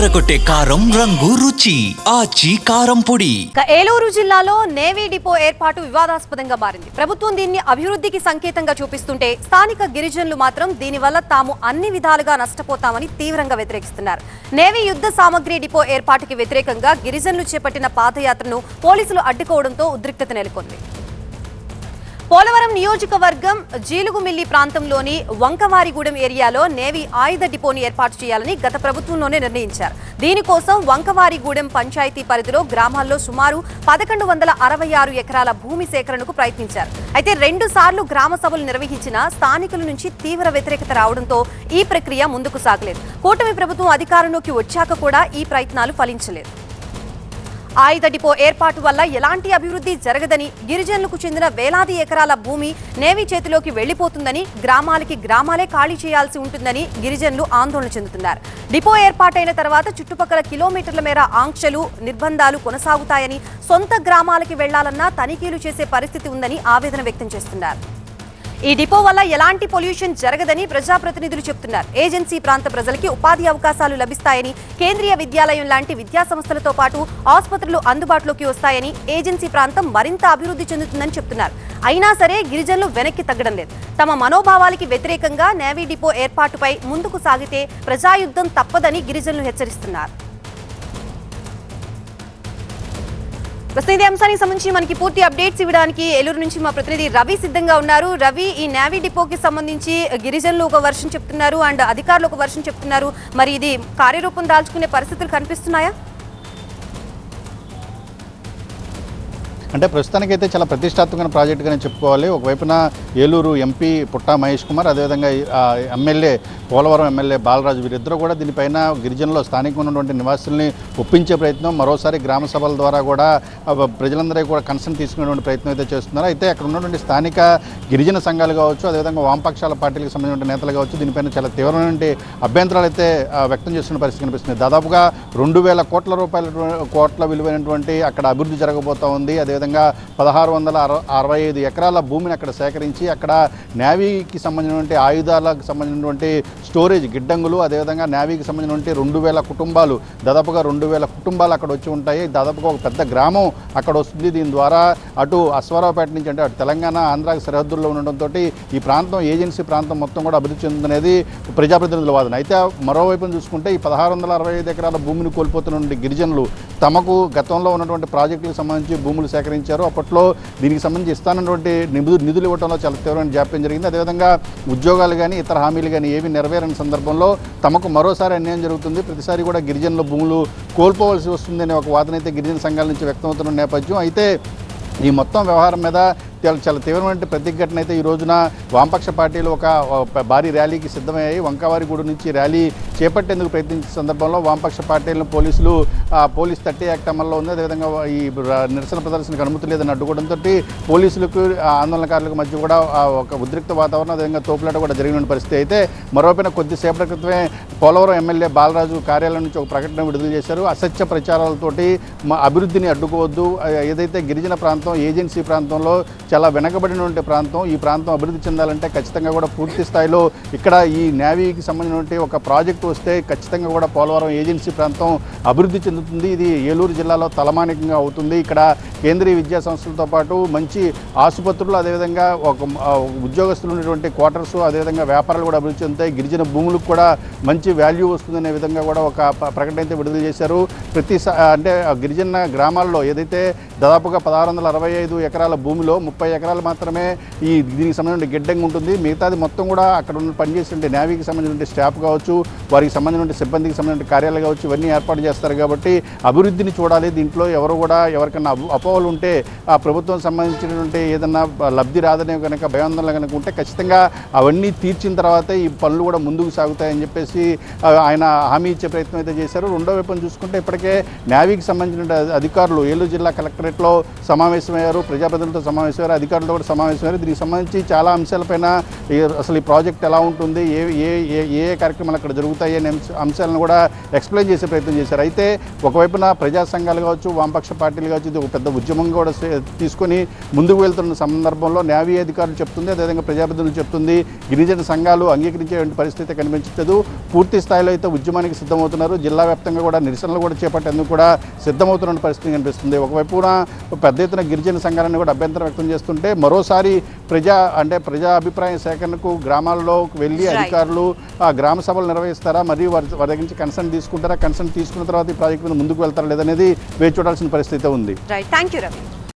అదరకొట్టే కారం రంగు రుచి ఆచి కారం పొడి. ఏలూరు జిల్లాలో నేవీ డిపో ఏర్పాటు వివాదాస్పదంగా మారింది. ప్రభుత్వం దీన్ని అభివృద్ధికి సంకేతంగా చూపిస్తుంటే స్థానిక గిరిజనులు మాత్రం దీనివల్ల తాము అన్ని విధాలుగా నష్టపోతామని తీవ్రంగా వ్యతిరేకిస్తున్నారు. నేవీ యుద్ధ సామగ్రి డిపో ఏర్పాటుకి వ్యతిరేకంగా గిరిజనులు చేపట్టిన పాదయాత్రను పోలీసులు అడ్డుకోవడంతో ఉద్రిక్తత నెలకొంది. పోలవరం నియోజకవర్గం జీలుగుమిల్లి ప్రాంతంలోని వంకవారిగూడెం ఏరియాలో నేవీ ఆయుధ డిపోని ఏర్పాటు చేయాలని గత ప్రభుత్వంలోనే నిర్ణయించారు. దీనికోసం వంకవారిగూడెం పంచాయతీ పరిధిలో గ్రామాల్లో సుమారు 1166 ఎకరాల భూమి సేకరణకు ప్రయత్నించారు. అయితే 2 సార్లు గ్రామ సభలు నిర్వహించిన స్థానికుల నుంచి తీవ్ర వ్యతిరేకత రావడంతో ఈ ప్రక్రియ ముందుకు సాగలేదు. కూటమి ప్రభుత్వం అధికారంలోకి వచ్చాక కూడా ఈ ప్రయత్నాలు ఫలించలేదు. ఆయుధ డిపో ఏర్పాటు వల్ల ఎలాంటి అభివృద్ధి జరగదని, గిరిజనులకు చెందిన వేలాది ఎకరాల భూమి నేవీ చేతిలోకి వెళ్లిపోతుందని, గ్రామాలే ఖాళీ చేయాల్సి ఉంటుందని గిరిజనులు ఆందోళన చెందుతున్నారు. డిపో ఏర్పాటైన తర్వాత చుట్టుపక్కల కిలోమీటర్ల మేర ఆంక్షలు, నిర్బంధాలు కొనసాగుతాయని, సొంత గ్రామాలకి వెళ్లాలన్నా తనిఖీలు చేసే పరిస్థితి ఉందని ఆవేదన వ్యక్తం చేస్తున్నారు. ఈ డిపో వల్ల ఎలాంటి పొల్యూషన్ జరగదని ప్రజాప్రతినిధులు చెబుతున్నారు. ఏజెన్సీ ప్రాంత ప్రజలకి ఉపాధి అవకాశాలు లభిస్తాయని, కేంద్రీయ విద్యాలయం లాంటి విద్యా సంస్థలతో పాటు ఆసుపత్రులు అందుబాటులోకి వస్తాయని, ఏజెన్సీ ప్రాంతం మరింత అభివృద్ధి చెందుతుందని చెబుతున్నారు. అయినా సరే గిరిజనులు వెనక్కి తగ్గడం లేదు. తమ మనోభావాలకి వ్యతిరేకంగా నేవీ డిపో ఏర్పాటుపై ముందుకు సాగితే ప్రజాయుద్ధం తప్పదని గిరిజనులు హెచ్చరిస్తున్నారు. ప్రస్తుతం అంశానికి సంబంధించి మనకి పూర్తి అప్డేట్స్ ఇవ్వడానికి ఏలూరు నుంచి మా ప్రతినిధి రవి సిద్ధంగా ఉన్నారు. రవి, ఈ నేవీ డిపోకి సంబంధించి గిరిజనులు ఒక వర్షం చెప్తున్నారు అండ్ అధికారులు ఒక వర్షం చెప్తున్నారు. మరి ఇది కార్యరూపం దాల్చుకునే పరిస్థితులు కనిపిస్తున్నాయా? అంటే ప్రస్తుతానికైతే చాలా ప్రతిష్టాత్మకమైన ప్రాజెక్టుగానే చెప్పుకోవాలి. ఒకవైపున ఏలూరు ఎంపీ పుట్టా మహేష్ కుమార్, అదేవిధంగా ఎమ్మెల్యే పోలవరం ఎమ్మెల్యే బాలరాజు, వీరిద్దరూ కూడా దీనిపైన గిరిజనుల్లో స్థానికంగా ఉన్నటువంటి నివాసుల్ని ఒప్పించే ప్రయత్నం, మరోసారి గ్రామ సభల ద్వారా కూడా ప్రజలందరికీ కూడా కన్సర్న్ తీసుకునేటువంటి ప్రయత్నం అయితే చేస్తున్నారు. అయితే అక్కడ ఉన్నటువంటి స్థానిక గిరిజన సంఘాలు కావచ్చు, అదేవిధంగా వామపక్షాల పార్టీలకు సంబంధించిన నేతలు కావచ్చు, దీనిపైన చాలా తీవ్రమైన అభ్యంతరాలు అయితే వ్యక్తం చేస్తున్న పరిస్థితి కనిపిస్తుంది. దాదాపుగా 2000 కోట్ల విలువైనటువంటి అక్కడ అభివృద్ధి జరగబోతూ ఉంది. అదేవిధంగా 1665 ఎకరాల భూమిని అక్కడ సేకరించి అక్కడ నేవీకి సంబంధించినటువంటి ఆయుధాలకు సంబంధించినటువంటి స్టోరేజ్ గిడ్డంగులు, అదేవిధంగా నేవీకి సంబంధించినటువంటి 2000 కుటుంబాలు, దాదాపుగా 2000 కుటుంబాలు అక్కడ వచ్చి ఉంటాయి. దాదాపుగా ఒక పెద్ద గ్రామం అక్కడ వస్తుంది. దీని ద్వారా అటు అశ్వారావుపేట నుంచి, అంటే అటు తెలంగాణ ఆంధ్ర సరిహద్దుల్లో ఉండడంతో ఈ ప్రాంతం, ఏజెన్సీ ప్రాంతం మొత్తం కూడా అభివృద్ధి చెందుతుందనేది ప్రజాప్రతినిధుల వాదన. అయితే మరోవైపున చూసుకుంటే ఈ 1665 ఎకరాల భూమిని కోల్పోతున్నటువంటి గిరిజనులు తమకు గతంలో ఉన్నటువంటి ప్రాజెక్టులకు సంబంధించి భూములు సేకరించారు. అప్పట్లో దీనికి సంబంధించి ఇస్తానటువంటి నిధులు ఇవ్వడంలో చాలా తీవ్రమైన జాప్యం జరిగింది. అదేవిధంగా ఉద్యోగాలు కానీ ఇతర హామీలు కానీ ఏవి నెరవేరని సందర్భంలో తమకు మరోసారి అన్యాయం జరుగుతుంది, ప్రతిసారి కూడా గిరిజనుల భూములు కోల్పోవలసి వస్తుందనే ఒక వాదన అయితే గిరిజన సంఘాల నుంచి వ్యక్తమవుతున్న నేపథ్యం. అయితే ఈ మొత్తం వ్యవహారం మీద చాలా తీవ్రమైన ప్రతిఘటన అయితే ఈ రోజున వామపక్ష పార్టీలు ఒక భారీ ర్యాలీకి సిద్ధమయ్యాయి. వంకవారిగూడు నుంచి ర్యాలీ చేపట్టేందుకు ప్రయత్నించిన సందర్భంలో వామపక్ష పార్టీలను పోలీస్ 30 యాక్ట్ అమల్లో ఉంది. అదేవిధంగా ఈ నిరసన ప్రదర్శనకు అనుమతి లేదని అడ్డుకోవడంతో పోలీసులకు ఆందోళనకారులకు మధ్య కూడా ఒక ఉద్రిక్త వాతావరణం, అదేవిధంగా తోపులాట కూడా జరిగిన పరిస్థితి. అయితే మరోపైన కొద్దిసేపటి క్రితమే పోలవరం ఎమ్మెల్యే బాలరాజు కార్యాలయం నుంచి ఒక ప్రకటన విడుదల చేశారు. అసత్య ప్రచారాలతోటి అభివృద్ధిని అడ్డుకోవద్దు, ఏదైతే గిరిజన ప్రాంతం, ఏజెన్సీ ప్రాంతంలో చాలా వెనకబడినటువంటి ప్రాంతం, ఈ ప్రాంతం అభివృద్ధి చెందాలంటే ఖచ్చితంగా కూడా పూర్తి స్థాయిలో ఇక్కడ ఈ నేవీకి సంబంధించినటువంటి ఒక ప్రాజెక్టు వస్తే ఖచ్చితంగా కూడా పోలవరం ఏజెన్సీ ప్రాంతం అభివృద్ధి చెందుతుంది. ఇది ఏలూరు జిల్లాలో తలమానికంగా అవుతుంది. ఇక్కడ కేంద్రీయ విద్యా సంస్థలతో పాటు మంచి ఆసుపత్రులు, అదేవిధంగా ఒక ఉద్యోగస్తులు ఉన్నటువంటి క్వార్టర్స్, అదేవిధంగా వ్యాపారాలు కూడా అభివృద్ధి చెందుతాయి. గిరిజన భూములకు కూడా మంచి వాల్యూ వస్తుందనే విధంగా కూడా ఒక ప్రకటన అయితే విడుదల చేశారు. అంటే గిరిజన గ్రామాల్లో ఏదైతే దాదాపుగా 1665 ఎకరాల భూమిలో 30 ఎకరాలు మాత్రమే దీనికి సంబంధించిన గిడ్డంగి ఉంటుంది. మిగతాది మొత్తం కూడా అక్కడ ఉన్న పనిచేసే నేవీకి సంబంధించిన స్టాఫ్ కావచ్చు, వారికి సంబంధించిన సిబ్బందికి సంబంధించిన కార్యాలయాలు కావచ్చు, ఇవన్నీ ఏర్పాటు చేస్తారు. కాబట్టి అభివృద్ధిని చూడాలి. దీంట్లో ఎవరికన్నా అపోహలు ఉంటే ఆ ప్రభుత్వం సంబంధించినటువంటి ఏదన్నా లబ్ధి రాదనే కనుక భయాందోళన కనుక ఉంటే ఖచ్చితంగా అవన్నీ తీర్చిన తర్వాత ఈ పనులు కూడా ముందుకు సాగుతాయని చెప్పేసి ఆయన హామీ ఇచ్చే ప్రయత్నం అయితే చేశారు. రెండో వైపున చూసుకుంటే ఇప్పటికే నేవీకి సంబంధించిన అధికారులు ఏలూరు జిల్లా కలెక్టరేట్లో సమావేశమయ్యారు, ప్రజాప్రతినిధులతో సమావేశమయ్యారు. గారు అధికారులతో కూడా సమావేశమయ్యారు. దీనికి సంబంధించి చాలా అంశాలపైన అసలు ఈ ప్రాజెక్ట్ ఎలా ఉంటుంది, ఏ ఏ ఏ ఏ కార్యక్రమాలు అక్కడ జరుగుతాయి అనే అంశాలను కూడా ఎక్స్ప్లెయిన్ చేసే ప్రయత్నం చేశారు. అయితే ఒకవైపున ప్రజా సంఘాలు కావచ్చు, వామపక్ష పార్టీలు కావచ్చు, ఇది ఒక పెద్ద ఉద్యమంగా కూడా తీసుకొని ముందుకు వెళ్తున్న సందర్భంలో నేవీ అధికారులు చెప్తుంది, అదేవిధంగా ప్రజాప్రతినిధులు చెప్తుంది, గిరిజన సంఘాలు అంగీకరించే పరిస్థితి కనిపించలేదు. పూర్తి స్థాయిలో అయితే ఉద్యమానికి సిద్ధమవుతున్నారు. జిల్లా వ్యాప్తంగా కూడా నిరసనలు కూడా చేపట్టేందుకు కూడా సిద్ధమవుతున్న పరిస్థితి కనిపిస్తుంది. ఒకవైపున పెద్ద ఎత్తున గిరిజన సంఘాలను కూడా అభ్యంతరం వ్యక్తం చేస్తుంటే మరోసారి ప్రజా అభిప్రాయ సేకరణకు గ్రామాల్లో వెళ్ళి అధికారులు గ్రామ సభలు నిర్వహిస్తారా, మరియు వారి దగ్గర నుంచి కన్సర్న్ తీసుకుంటారా, కన్సర్న్ తీసుకున్న తర్వాత ఈ ప్రాజెక్టు మీద ముందుకు వెళ్తారా లేదనేది వేచి చూడాల్సిన పరిస్థితి ఉంది. Right, thank you Ravi.